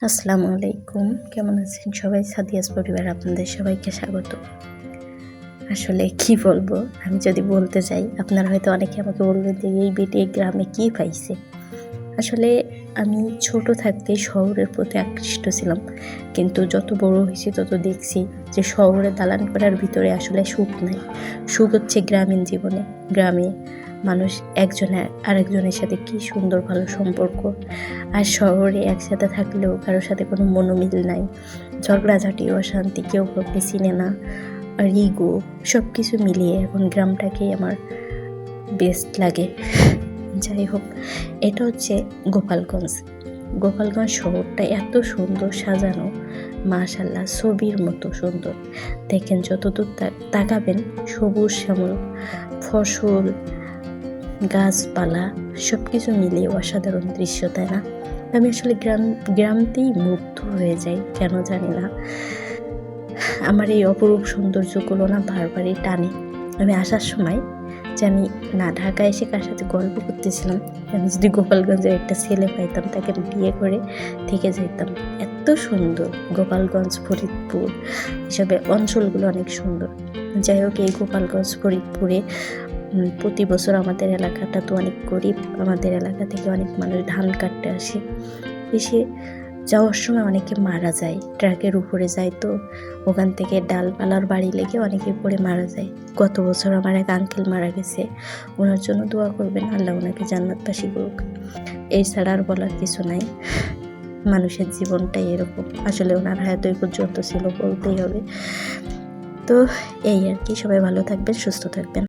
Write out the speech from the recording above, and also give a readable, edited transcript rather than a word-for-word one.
আসসালামু আলাইকুম, কেমন আছেন সবাই? সাদিয়াস পরিবার আপনাদের সবাইকে স্বাগত। আসলে কি বলবো, আমি যদি বলতে চাই আপনারা হয়তো অনেকে আমাকে বলবেন যে এই বেটি গ্রামে কি পাইছে। আসলে আমি ছোট থাকতেই শহরের প্রতি আকৃষ্ট ছিলাম, কিন্তু যত বড় হয়েছি তত দেখছি যে শহরে দালান করার ভিতরে আসলে সুখ নাই। সুখ হচ্ছে গ্রামীণ জীবনে। গ্রামে মানুষ একজনের আরেকজনের সাথে কি সুন্দর ভালো সম্পর্ক, আর শহরে একসাথে থাকলেও কারোর সাথে কোনো মনোমিল নাই, ঝগড়াঝাটি অশান্তি, কেউ কাউকে চিনে না, আর ইগো, সব কিছু মিলিয়ে এখন গ্রামটাকেই আমার বেস্ট লাগে। যাই হোক, এটা হচ্ছে গোপালগঞ্জ। গোপালগঞ্জ শহরটা এত সুন্দর সাজানো, মাশাআল্লাহ, ছবির মতো সুন্দর। দেখেন যতদূর তাকাবেন সবুজ শ্যামল ফসল, গাছপালা, সব কিছু মিলিয়ে অসাধারণ দৃশ্য, তাই না? আমি আসলে গ্রামতেই মুগ্ধ হয়ে যাই, কেন জানি না। আমার এই অপরূপ সৌন্দর্যগুলো না বারবারই টানে। আমি আসার সময় জানি না ঢাকা এসে কার সাথে গল্প করতেছিলাম, আমি যদি গোপালগঞ্জে একটা ছেলে পাইতাম তাকে বিয়ে করে থেকে যাইতাম। এত সুন্দর গোপালগঞ্জ, ফরিদপুর, এসবের অঞ্চলগুলো অনেক সুন্দর। যাই হোক, এই গোপালগঞ্জ ফরিদপুরে প্রতি বছর আমাদের এলাকাটা তো অনেক গরিব, আমাদের এলাকা থেকে অনেক মানুষ ধান কাটতে আসে। এসে যাওয়ার সময় অনেকে মারা যায়, ট্রাকের উপরে যায়, তো ওখান থেকে ডালপালার বাড়ি লেগে অনেকে পড়ে মারা যায়। গত বছর আমার এক আঙ্কেল মারা গেছে, ওনার জন্য দোয়া করবেন, আল্লাহ ওনাকে জান্নাতবাসী করুক। এই ছাড়া আর বলার কিছু নাই। মানুষের জীবনটাই এরকম, আসলে ওনার হায়াত ওই পর্যন্ত ছিল বলতেই হবে। তো এই আর কি, সবাই ভালো থাকবেন, সুস্থ থাকবেন।